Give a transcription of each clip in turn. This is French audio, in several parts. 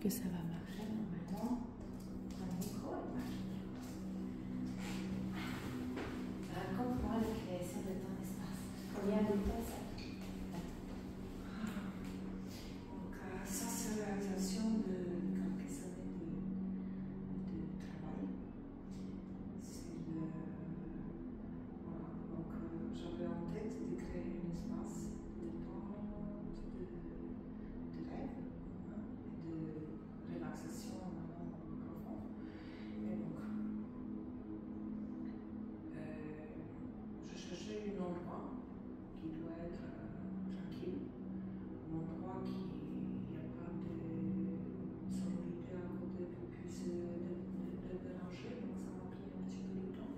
que ça va marcher normalement. Le micro est marché. Raconte-moi la création de ton espace. Combien de temps ça fait? Donc, ça, c'est la réalisation de quelques années de travail. Voilà. Donc, j'avais en tête de créer un espace de rêve, hein, et de relaxation profonde. Et donc, je cherchais un endroit qui doit être tranquille, un endroit qui n'y a pas de sonorité à côté qui puisse déranger. Donc, ça m'a pris un petit peu de temps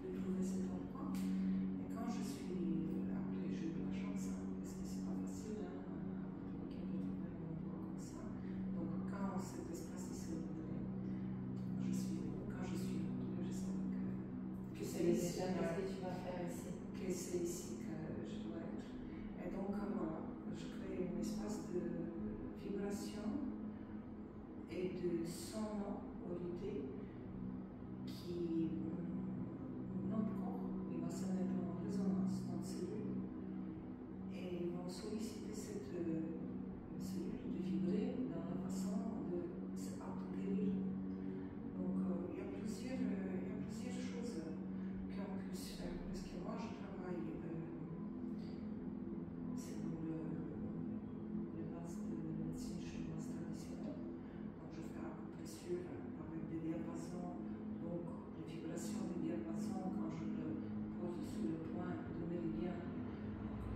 de trouver cet endroit. Et quand je suis, après j'ai eu de la chance, hein, parce que c'est pas facile, hein, à Pékin de trouver un endroit comme ça. Donc quand cet espace s'est ouvert, quand je suis rentrée, je savais que c'est ici, Qu'est-ce que tu vas faire ici? que c'est ici que je dois être. Et donc voilà, je crée un espace de vibration et de sonorité qui notre corps il va se mettre en résonance dans cellules et ils vont solliciter cette cellule de vibrer dans la façon de s'auto-guérir. Donc il y a plusieurs choses qu'on puisse faire parce que moi je travaille selon les bases de médecine chinoise traditionnelle. Donc je fais acupressure avec des diapasons, donc les vibrations des diapasons quand je le pose sur le point de méridien,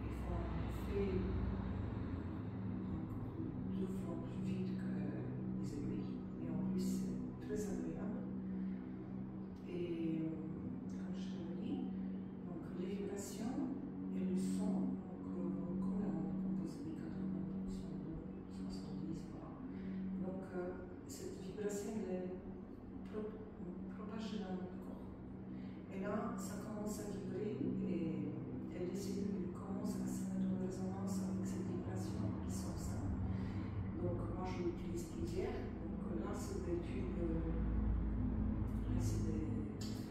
ils font un effet deux fois plus vite que les aiguilles et en plus c'est très agréable. Et comme je te le dis, donc les vibrations et le son, donc comme on compose des 80%, 70%, voilà. Donc cette vibration elle est propagée dans notre corps. Et là, ça commence à vibrer et les cellules commencent à se mettre en résonance avec cette vibration qui sont ça. Donc moi je l'utilise plusieurs. Donc là c'est des tubes, là c'est des...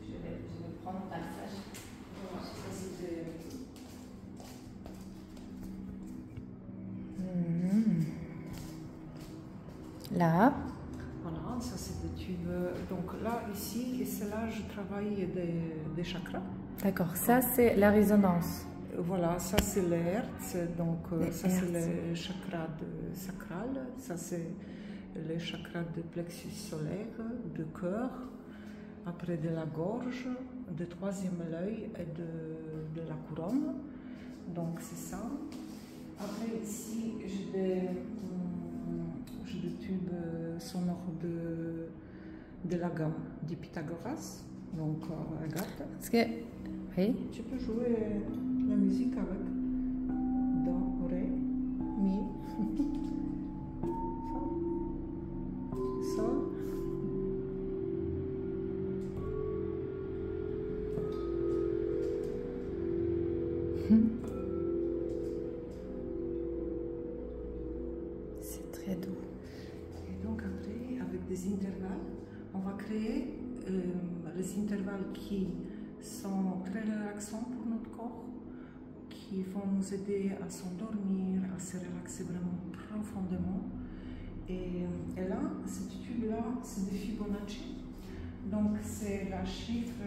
Je vais prendre ta sage. Voilà, ça c'est des... Là. Voilà, ça c'est des tubes. Donc là, ici, et c'est là je travaille des chakras. D'accord, ça c'est la résonance. Voilà, ça c'est les hertz, donc ça hertz. c'est les chakras sacral, ça c'est les chakras de plexus solaire, de cœur, après de la gorge, de troisième œil et de la couronne. Donc c'est ça. Après ici, j'ai des tubes sonores de la gamme du Pythagoras. Donc regarde. Est-ce que... Oui. Tu peux jouer la musique avec Do, Ré, Mi, Fa, Sol. C'est très doux. Et donc après, avec des intervalles, on va créer les intervalles qui sont très relaxants pour notre corps, qui vont nous aider à s'endormir, à se relaxer vraiment profondément. Et là, ce tube-là, c'est des Fibonacci. Donc c'est la chiffre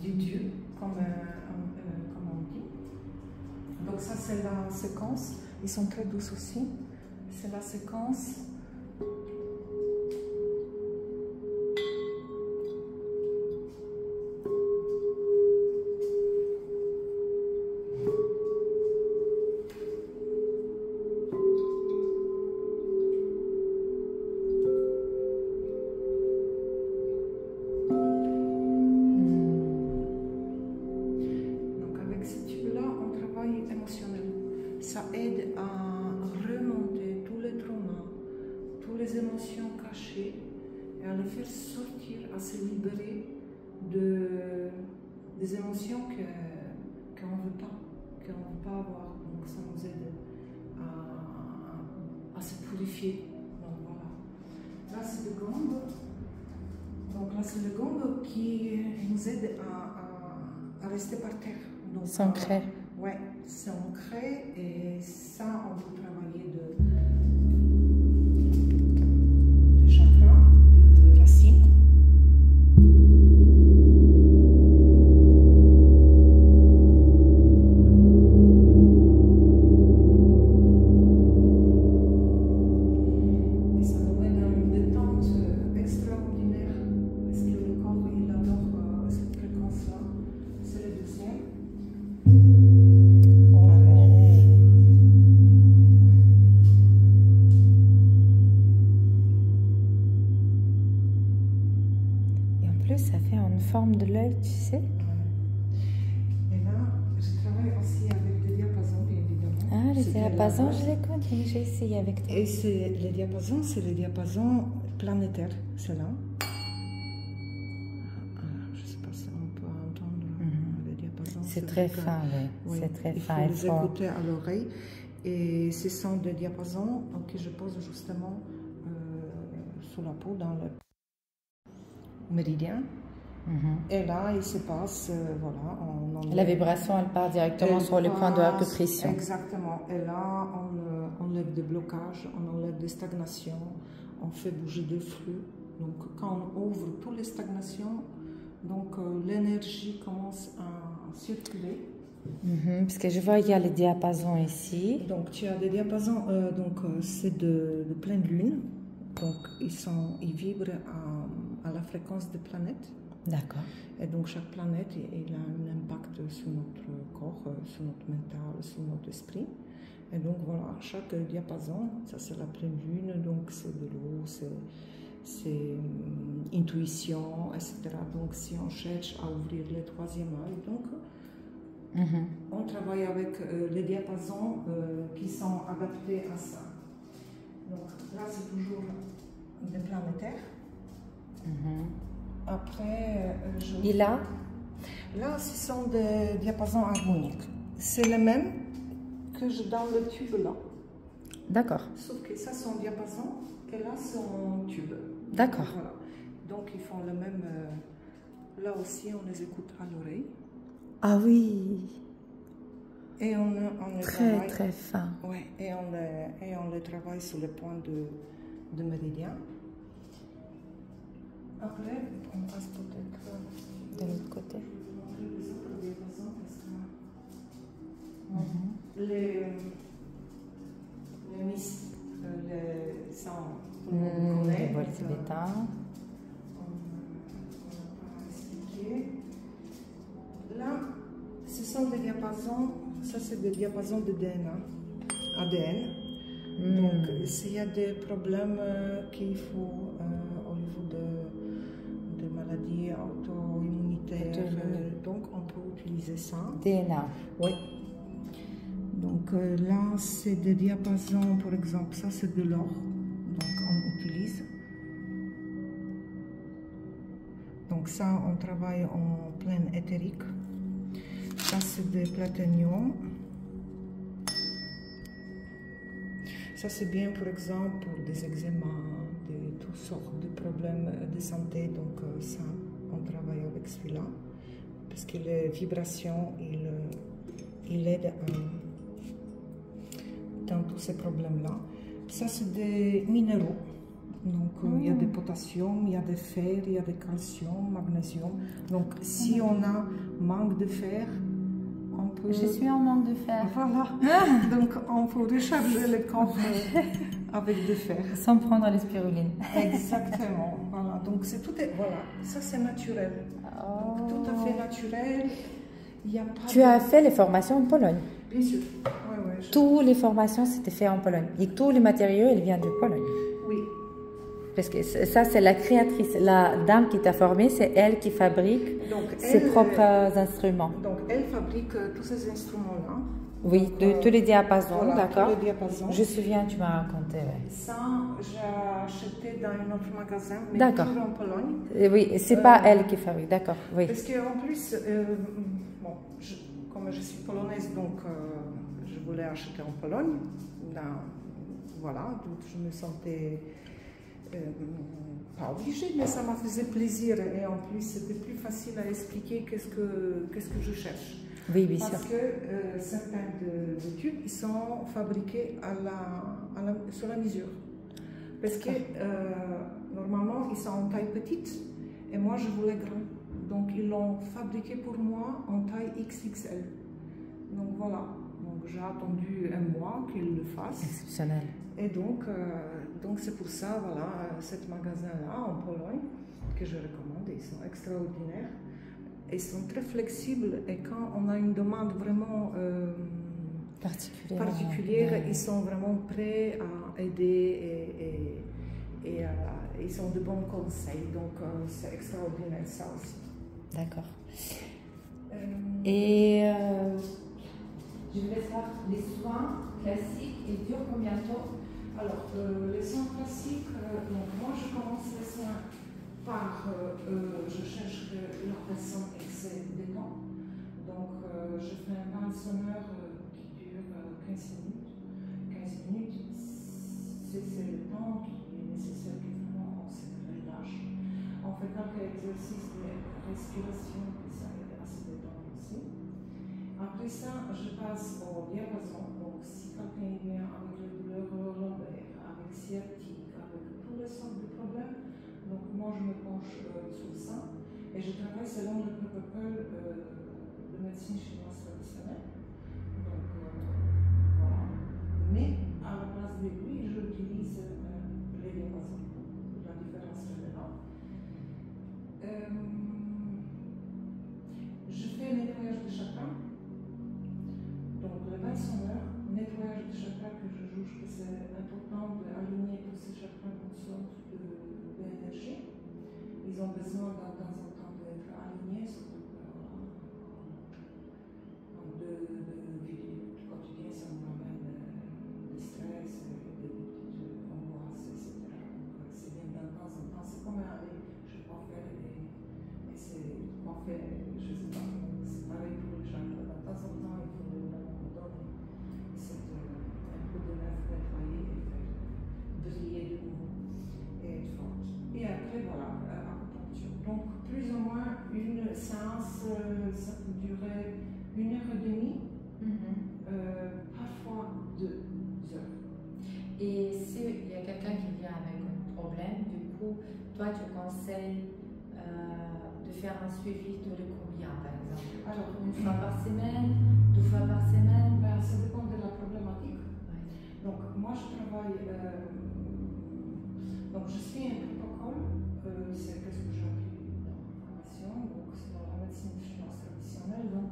du Dieu, comme on dit. Donc ça, c'est la séquence. Ils sont très douces aussi. C'est la séquence. Ça aide à remonter tous les traumas, toutes les émotions cachées et à les faire sortir, à se libérer des émotions qu'on ne veut pas avoir. Donc ça nous aide à se purifier. Donc voilà. Là, c'est le gong. Donc là, c'est le gong qui nous aide à rester par terre. S'ancrer. Oui, s'ancrer. Et ça, on peut travailler de chakra, de racines. Ça fait en forme de l'œil, tu sais. Et là, je travaille aussi avec des diapasons, bien évidemment. Ah, les diapasons, je les connais, j'ai essayé avec toi. Et les diapasons, c'est les diapasons planétaires, c'est là. Je ne sais pas si on peut entendre les diapasons. C'est très fin, oui. C'est très fin. Il faut les écouter à l'oreille. Et ce sont des diapasons que je pose justement sous la peau, dans le méridien. Et là, il se passe, voilà, la vibration, elle part directement sur le point de acupression. Exactement. Et là, on enlève des blocages, on enlève des stagnations, on fait bouger des flux. Donc, quand on ouvre toutes les stagnations, donc l'énergie commence à circuler. Parce que je vois, il y a les diapasons ici. Donc, tu as des diapasons, c'est de pleine lune. Donc, ils vibrent à la fréquence des planètes. D'accord. Et donc, chaque planète, il a un impact sur notre corps, sur notre mental, sur notre esprit. Et donc, voilà, chaque diapason, ça c'est la pleine lune, donc c'est de l'eau, c'est intuition, etc. Donc, si on cherche à ouvrir le troisième œil, donc, on travaille avec les diapasons qui sont adaptés à ça. Donc, là, c'est toujours des planétaires. Après, et là? Là, ce sont des diapasons harmoniques. C'est le même que dans le tube là. D'accord. Sauf que ça, c'est un diapason et là, c'est un tube. D'accord. Voilà. Donc, ils font le même. Là aussi, on les écoute à l'oreille. Ah oui. Et on les très, travaille. Très fin. Oui, et on les travaille sur le point de méridien. Après, on passe peut-être de l'autre côté. Je vais vous montrer les autres diapasons parce que les miss, les sons, les vols tibétains. On n'a pas expliqué. Là, ce sont des diapasons, ça c'est des diapasons de DNA, ADN. Donc, s'il y a des problèmes qu'il faut au niveau de maladies auto-immunitaires, donc on peut utiliser ça. DNA. Oui. Donc là, c'est des diapasons, par exemple, ça c'est de l'or, donc on utilise. Donc ça, on travaille en plein éthérique. Ça, c'est des platinium. Ça, c'est bien, par exemple, pour des eczémas, de toutes sortes de problèmes de santé. Donc ça, on travaille avec celui-là. Parce que les vibrations, il aide dans tous ces problèmes-là. Ça, c'est des minéraux. Donc, il y a des potassium, il y a des fer, il y a des calcium, magnésium. Donc, si on a manque de fer, on peut... Je suis en manque de fer. Voilà. Donc, on peut recharger le corps avec du fer. Sans prendre les spiruline. Exactement. Voilà. Donc, c'est tout... Voilà. Ça, c'est naturel. Oh. Donc, tout à fait naturel. Il y a pas tu as fait les formations en Pologne? Bien sûr. Ouais, ouais, toutes les formations, c'était fait en Pologne. Et tous les matériaux, ils viennent de Pologne. Oui. Parce que ça, c'est la créatrice. La dame qui t'a formée, c'est elle qui fabrique ses propres instruments. Donc, elle fabrique tous ces instruments-là. Oui, tous les diapasons, voilà, d'accord. Tous les diapasons. Je me souviens, tu m'as raconté. Ouais. Ça, j'ai acheté dans un autre magasin, mais toujours en Pologne. Oui, c'est pas elle qui fabrique, d'accord. Oui. Parce qu'en plus, bon, comme je suis polonaise, donc je voulais acheter en Pologne, voilà, donc je me sentais pas obligée, mais ça m'a fait plaisir. Et en plus, c'était plus facile à expliquer qu'est-ce que je cherche. Oui, bien sûr. Parce que certains de tubes, ils sont fabriqués sur la mesure. Parce que normalement, ils sont en taille petite et moi, je voulais grand. Donc, ils l'ont fabriqué pour moi en taille XXL. Donc, voilà. Donc, j'ai attendu un mois qu'ils le fassent. Exceptionnel. Et donc c'est pour ça, voilà, cet magasin-là en Pologne que je recommande. Ils sont extraordinaires. Ils sont très flexibles et quand on a une demande vraiment particulière, ils sont vraiment prêts à aider et ils ont de bons conseils. Donc, c'est extraordinaire ça aussi. D'accord. Et je voulais savoir, les soins classiques, ils durent combien de temps? Alors, les soins classiques, donc moi je commence les soins par, je cherche que la personne ait des temps. Donc, je fais un bain sonneur qui dure 15 minutes. 15 minutes, c'est le temps qui est nécessaire que vraiment on se relâche. On fait quelques exercices de respiration, et ça aide à se détendre aussi. Après ça, je passe au diapason. Donc, si quelqu'un vient avec les douleurs lombaires, avec sciatique, avec toutes les sortes de problèmes, donc moi je me penche sur ça et je travaille selon le protocole de médecine chinoise traditionnelle. Donc, voilà. Mais à la place des pluies, j'utilise les diapasons. La différence est là. Je fais un nettoyage de chakra. Donc, le bain sonneur, nettoyage de chakra que je juge que c'est important d'aligner tous ces chakras dans une sorte d'énergie. Ils ont besoin de temps en temps d'être alignés, surtout en deux vie quotidienne, ça nous ramène du stress, des petites angoisses, etc. Donc, c'est bien de temps en temps. C'est comme aller, je peux faire et c'est quoi faire, je ne sais pas, c'est pareil pour les chakras. De temps en temps, il faut donner un peu de neuf nettoyer et faire briller de nouveau et être forte. Et après, voilà, acupuncture. Donc, plus ou moins une séance, ça peut durer 1h30, parfois 2 heures. Et s'il y a quelqu'un qui vient avec un problème, du coup, toi, tu conseilles de faire un suivi tous les combien, par exemple? Alors, une fois par semaine, 2 fois par semaine? Ben, ça dépend de la problématique. Ouais. Donc, moi, je travaille. Donc, je suis un protocole. C'est ce que j'ai appris dans ma formation. Donc, c'est dans la médecine chinoise traditionnelle. Donc,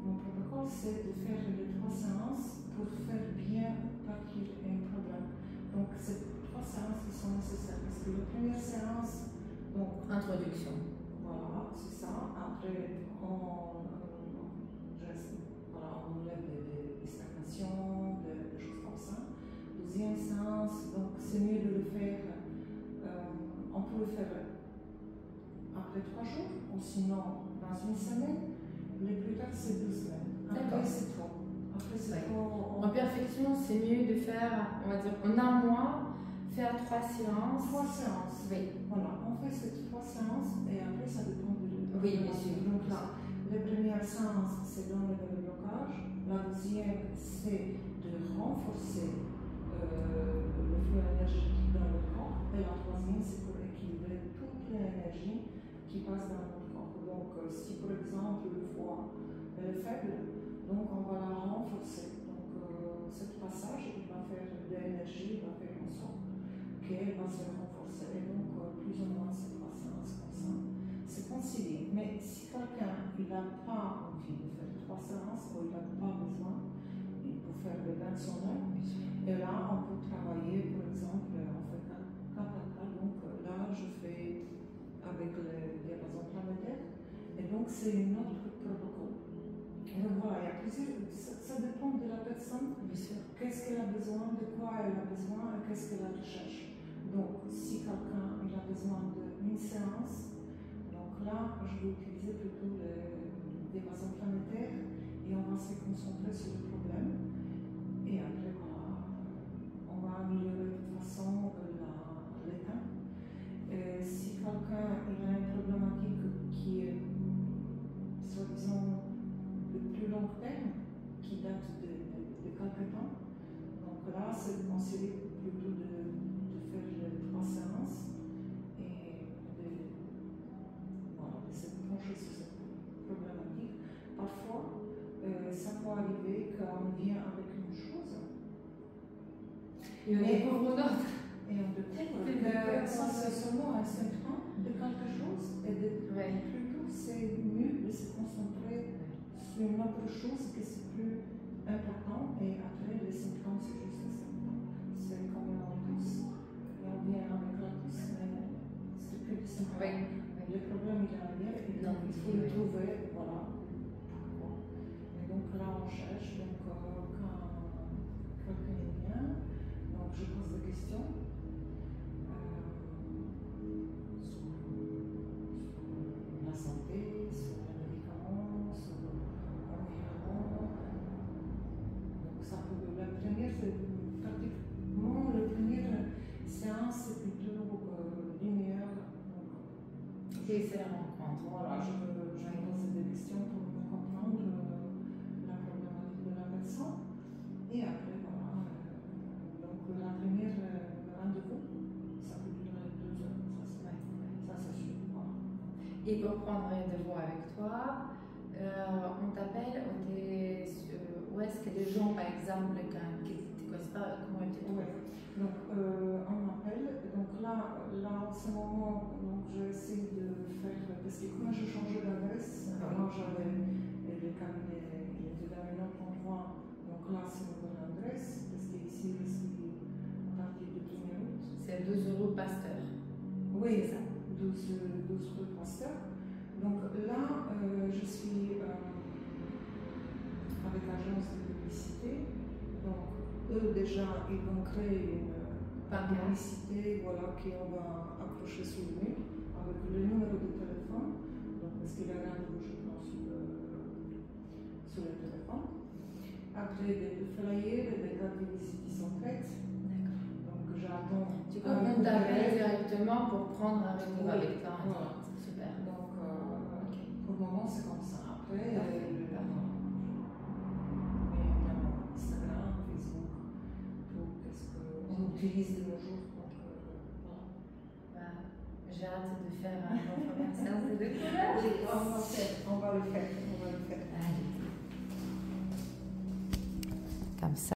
mon protocole, c'est de faire les 3 séances pour faire bien partir un problème. Donc, c'est 3 séances qui sont nécessaires. Parce que la première séance, donc, Introduction. voilà, c'est ça. Après, on enlève des stagnations, des choses comme ça. Deuxième séance, donc c'est mieux de le faire, on peut le faire après 3 jours, ou sinon dans une semaine. Le plus tard, c'est 2 semaines. Après, c'est trop. Après, c'est trop. En perfection, c'est mieux de faire, on va dire, en un mois, faire 3 séances. 3 séances. Oui. Voilà, on fait ces 3 séances et après, ça dépend de Oui, bien sûr. Donc là, la première séance, c'est d'enlever le blocage. La deuxième, c'est de renforcer le flux énergétique dans le corps. Et la troisième, c'est pour équilibrer toute l'énergie qui passe dans notre corps. Donc, si par exemple le foie est faible, donc on va la renforcer. Donc, ce passage, il va faire de l'énergie, il va faire en sorte qu'elle va se renforcer. Et donc, plus ou moins, c'est 3 séances comme ça. C'est conseillé. Mais si quelqu'un n'a pas envie de faire 3 séances ou il n'a pas besoin, il peut faire le 25 heures. Et là, on peut travailler, par exemple, on fait cas par cas. Donc là, je fais avec le diapason planétaire. Et donc, c'est une autre protocole. Et donc voilà, il y a plusieurs. Ça dépend de la personne. Qu'est-ce qu'elle a besoin, de quoi elle a besoin et qu'est-ce qu'elle recherche. Donc, si quelqu'un a besoin d'une séance, donc là, je vais utiliser plutôt le diapason planétaire et on va se concentrer sur le problème. Et après, voilà, Et on découvre d'autres. Et on découvre que ça, c'est seulement un symptôme de quelque chose. Et plutôt, c'est mieux de se concentrer sur une autre chose que c'est plus important. Et après, les symptômes, c'est juste les symptômes. C'est comme on tous. Et on vient avec la tous, mais c'est que des symptômes. Le problème, il est ailleurs. Et donc, il faut le trouver. Voilà. Et donc, là, on cherche. Donc, quand quelqu'un vient, donc je pose des questions. Sur la santé, sur les médicaments, sur l'environnement. Donc ça peut, la première, c'est pratiquement la première séance, c'est plutôt une heure. Et c'est la rencontre. Voilà, je vais poser des questions pour comprendre la problématique de la personne. Et après, voilà. Donc la première rendez-vous, ça peut durer 2 heures. Ça c'est sûr. Voilà. Et pour prendre rendez-vous avec toi, on t'appelle, où est-ce que les gens, par exemple, qui ne te connaissent pas, comment ils te trouvent? Donc on m'appelle. Donc là en ce moment, j'essaie de faire, parce que quand j'ai changé d'adresse, avant j'avais le cabinet, il était dans un autre endroit. Donc là c'est une bonne adresse, parce qu'ici je suis à partir du 1er août. C'est 12 € Pasteur. Oui, c'est ça. 12 € Pasteur. Donc là, je suis avec l'agence de publicité. Donc, eux déjà, ils vont créer une publicité, voilà, qu'on va accrocher sur le mur avec le numéro de téléphone. Donc, parce qu'il y a rendez-vous, je pense, sur le téléphone. Après, des flyers et des cartes de visite qui sont faites. Donc, j'attends. Tu peux même t'appeler directement pour prendre un rendez-vous avec toi. Voilà. Super. Donc, pour le moment, c'est comme ça. Après, Instagram, Facebook, tout, qu'est-ce qu'on utilise de nos jours. Donc, voilà. J'ai hâte de faire notre première séance de découverte. Oui, on va le faire. Allez. Comme ça.